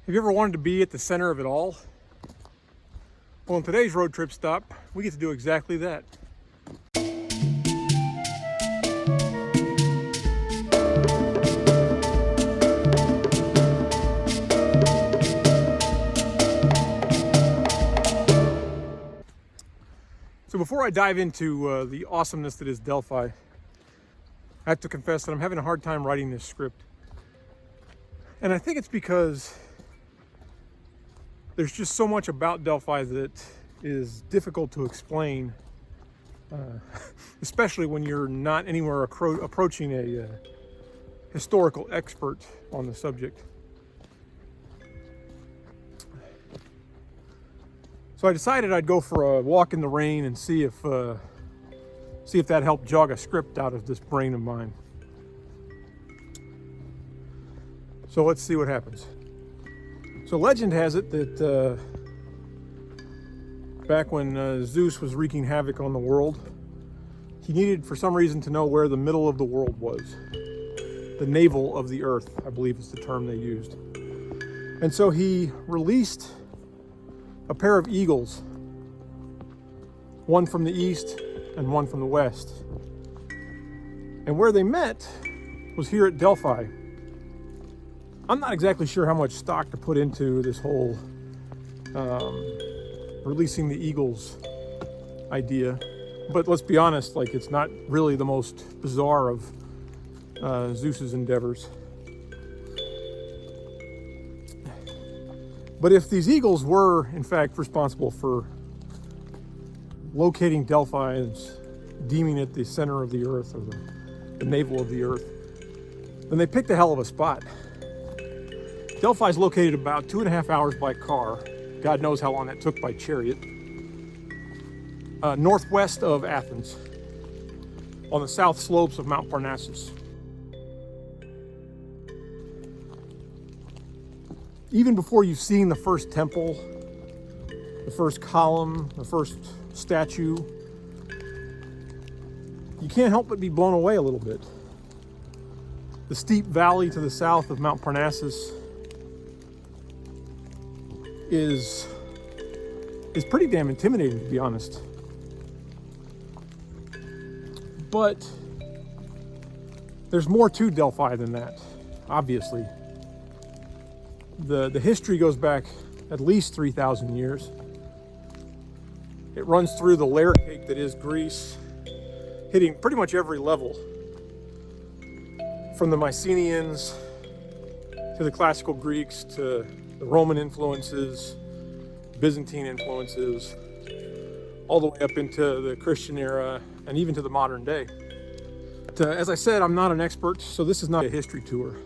Have you ever wanted to be at the center of it all? Well, in today's road trip stop, we get to do exactly that. So before I dive into the awesomeness that is Delphi, I have to confess that I'm having a hard time writing this script. And I think it's because there's just so much about Delphi that is difficult to explain, especially when you're not anywhere approaching a historical expert on the subject. So I decided I'd go for a walk in the rain and see if that helped jog a script out of this brain of mine. So let's see what happens. So legend has it that back when Zeus was wreaking havoc on the world, he needed for some reason to know where the middle of the world was. The navel of the earth, I believe is the term they used. And so he released a pair of eagles, one from the east and one from the west. And where they met was here at Delphi. I'm not exactly sure how much stock to put into this whole releasing the eagles idea, but let's be honest, like, it's not really the most bizarre of Zeus's endeavors. But if these eagles were in fact responsible for locating Delphi and deeming it the center of the earth, or the navel of the earth, then they picked a hell of a spot. Delphi is located about 2.5 hours by car. God knows how long that took by chariot. Northwest of Athens, on the south slopes of Mount Parnassus. Even before you've seen the first temple, the first column, the first statue, you can't help but be blown away a little bit. The steep valley to the south of Mount Parnassus is pretty damn intimidating, to be honest. But there's more to Delphi than that, obviously. The history goes back at least 3,000 years. It runs through the layer cake that is Greece, hitting pretty much every level, from the Mycenaeans to the classical Greeks to the Roman influences, Byzantine influences, all the way up into the Christian era and even to the modern day. But, as I said, I'm not an expert, so this is not a history tour.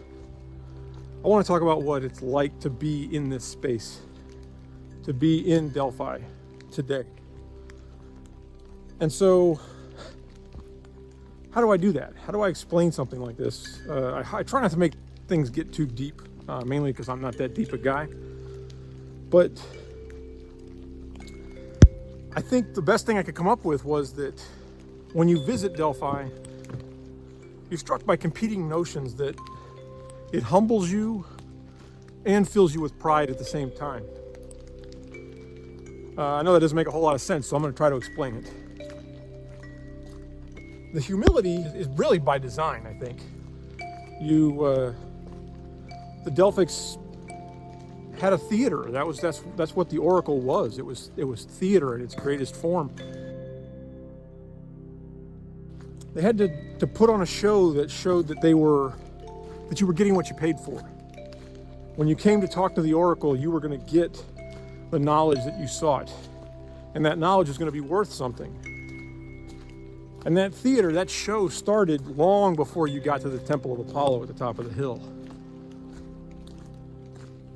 I want to talk about what it's like to be in this space, to be in Delphi today. And so, how do I do that? How do I explain something like this? I try not to make things get too deep, mainly because I'm not that deep a guy. But I think the best thing I could come up with was that when you visit Delphi, you're struck by competing notions that it humbles you and fills you with pride at the same time. I know that doesn't make a whole lot of sense, so I'm going to try to explain it. The humility is really by design, I think. The Delphics had a theater. That's what the oracle was. It was theater in its greatest form. They had to put on a show that showed that you were getting what you paid for. When you came to talk to the oracle, you were going to get the knowledge that you sought, and that knowledge is going to be worth something. And that theater, that show, started long before you got to the Temple of Apollo at the top of the hill.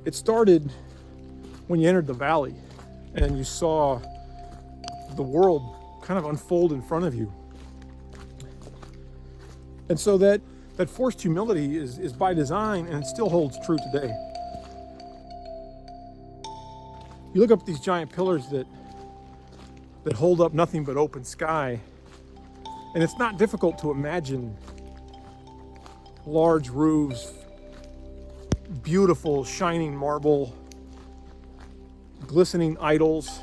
It started when you entered the valley and you saw the world kind of unfold in front of you. And so that forced humility is by design, and it still holds true today. You look up at these giant pillars that hold up nothing but open sky, and it's not difficult to imagine large roofs beautiful, shining marble, glistening idols.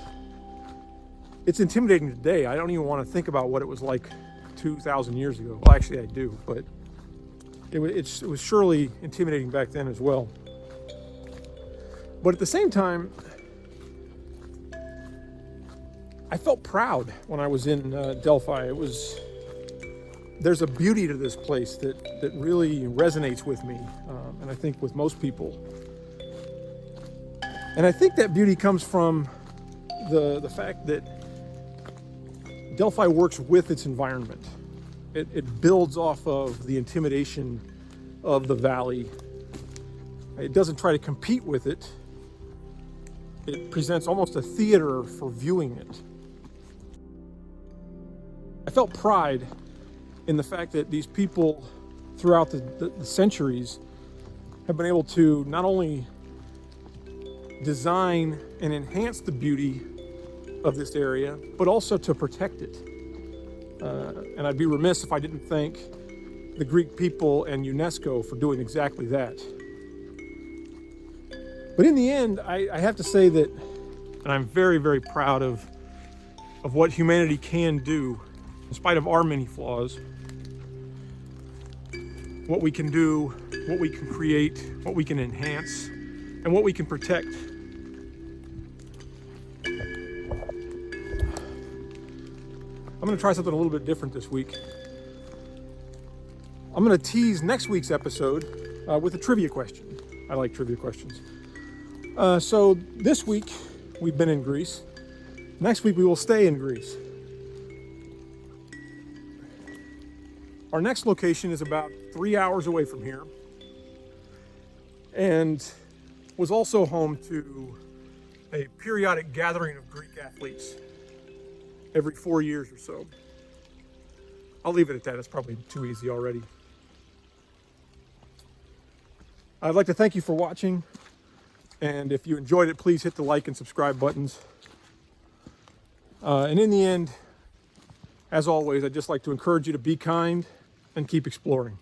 It's intimidating today. I don't even want to think about what it was like 2,000 years ago. Well, actually I do, but it was surely intimidating back then as well. But at the same time, I felt proud when I was in Delphi. There's a beauty to this place that really resonates with me, and I think with most people. And I think that beauty comes from the fact that Delphi works with its environment. It builds off of the intimidation of the valley. It doesn't try to compete with it. It presents almost a theater for viewing it. I felt pride in the fact that these people throughout the centuries have been able to not only design and enhance the beauty of this area, but also to protect it. And I'd be remiss if I didn't thank the Greek people and UNESCO for doing exactly that. But in the end, I have to say that, and I'm very, very proud of what humanity can do, in spite of our many flaws, what we can do, what we can create, what we can enhance, and what we can protect. I'm going to try something a little bit different this week. I'm going to tease next week's episode with a trivia question. I like trivia questions. So this week we've been in Greece. Next week we will stay in Greece. Our next location is about 3 hours away from here and was also home to a periodic gathering of Greek athletes every 4 years or so. I'll leave it at that. It's probably too easy already. I'd like to thank you for watching. And if you enjoyed it, please hit the like and subscribe buttons. And in the end, as always, I'd just like to encourage you to be kind and keep exploring.